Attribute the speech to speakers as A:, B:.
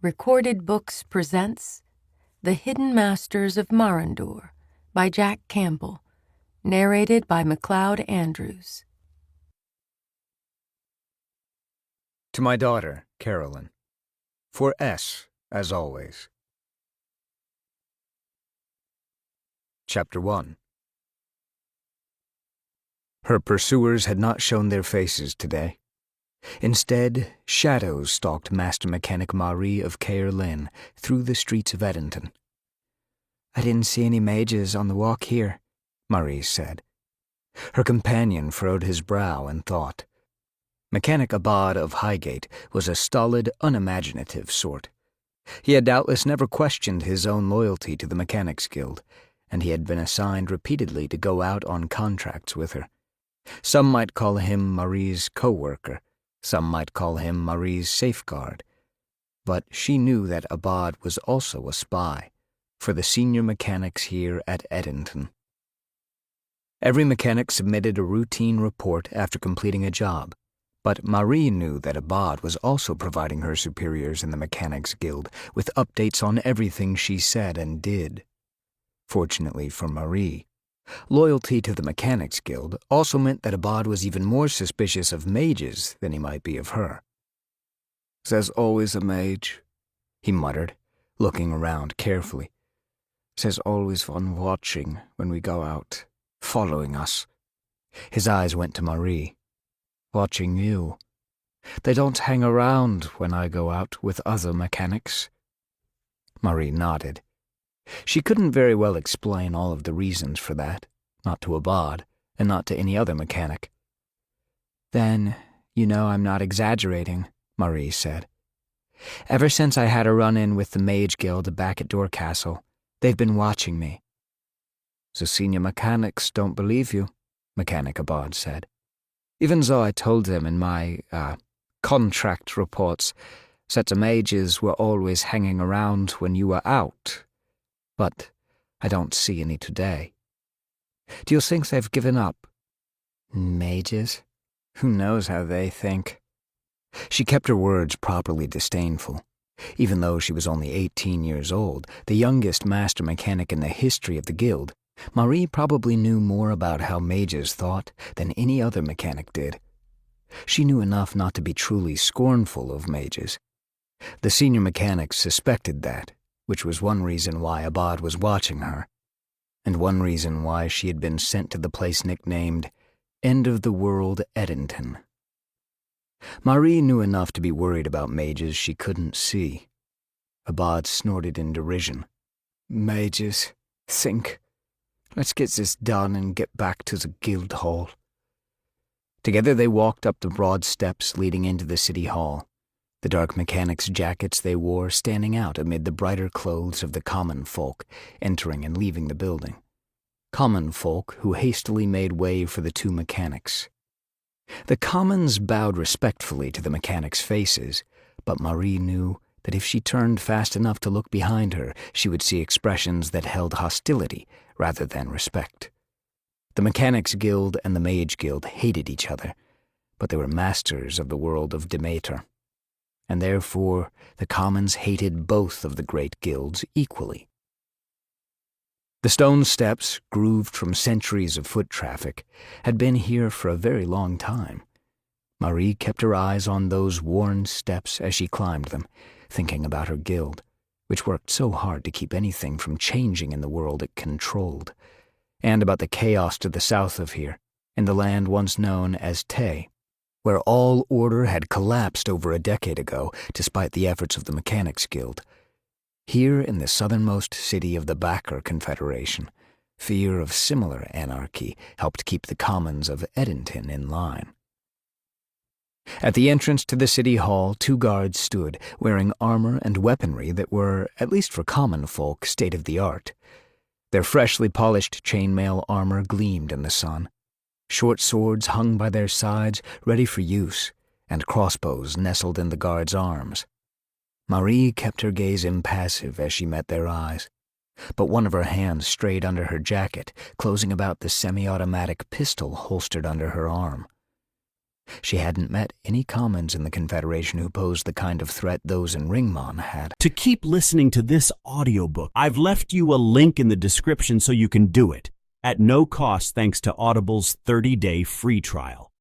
A: Recorded Books presents The Hidden Masters of Marandur by Jack Campbell, narrated by MacLeod Andrews.
B: To my daughter, Carolyn. For S, as always. Chapter 1. Her pursuers had not shown their faces today. Instead, shadows stalked Master Mechanic Marie of Caer Lynn through the streets of Edenton. "I didn't see any mages on the walk here," Marie said. Her companion furrowed his brow in thought. Mechanic Abad of Highgate was a stolid, unimaginative sort. He had doubtless never questioned his own loyalty to the Mechanics' Guild, and he had been assigned repeatedly to go out on contracts with her. Some might call him Marie's co-worker. Some might call him Marie's safeguard. But she knew that Abad was also a spy for the senior mechanics here at Edenton. Every mechanic submitted a routine report after completing a job, but Marie knew that Abad was also providing her superiors in the Mechanics Guild with updates on everything she said and did. Fortunately for Marie, loyalty to the Mechanics Guild also meant that Abad was even more suspicious of mages than he might be of her. "There's always a mage," he muttered, looking around carefully. "There's always one watching when we go out, following us." His eyes went to Marie. "Watching you. They don't hang around when I go out with other mechanics." Marie nodded. She couldn't very well explain all of the reasons for that, not to Abad, and not to any other mechanic. "Then, you know I'm not exaggerating," Marie said. "Ever since I had a run-in with the Mage Guild back at Dorcastle, they've been watching me." "The senior mechanics don't believe you," Mechanic Abad said. "Even though I told them in my, contract reports that the mages were always hanging around when you were out. But I don't see any today. Do you think they've given up?" "Mages? Who knows how they think?" She kept her words properly disdainful. Even though she was only 18 years old, the youngest master mechanic in the history of the guild, Marie probably knew more about how mages thought than any other mechanic did. She knew enough not to be truly scornful of mages. The senior mechanics suspected that, which was one reason why Abad was watching her, and one reason why she had been sent to the place nicknamed End of the World Edenton. Marie knew enough to be worried about mages she couldn't see. Abad snorted in derision. "Mages, think. Let's get this done and get back to the guild hall." Together they walked up the broad steps leading into the city hall, the dark mechanics' jackets they wore standing out amid the brighter clothes of the common folk entering and leaving the building. Common folk who hastily made way for the two mechanics. The commons bowed respectfully to the mechanics' faces, but Marie knew that if she turned fast enough to look behind her, she would see expressions that held hostility rather than respect. The Mechanics Guild and the Mage Guild hated each other, but they were masters of the world of Demeter, and therefore the commons hated both of the great guilds equally. The stone steps, grooved from centuries of foot traffic, had been here for a very long time. Marie kept her eyes on those worn steps as she climbed them, thinking about her guild, which worked so hard to keep anything from changing in the world it controlled, and about the chaos to the south of here, in the land once known as Tay, where all order had collapsed over a decade ago despite the efforts of the Mechanics Guild. Here in the southernmost city of the Backer Confederation, fear of similar anarchy helped keep the commons of Edenton in line. At the entrance to the city hall, 2 guards stood, wearing armor and weaponry that were, at least for common folk, state-of-the-art. Their freshly polished chainmail armor gleamed in the sun. Short swords hung by their sides, ready for use, and crossbows nestled in the guards' arms. Marie kept her gaze impassive as she met their eyes, but one of her hands strayed under her jacket, closing about the semi-automatic pistol holstered under her arm. She hadn't met any commons in the Confederation who posed the kind of threat those in Ringmon had.
C: To keep listening to this audiobook, I've left you a link in the description so you can do it, at no cost thanks to Audible's 30-day free trial.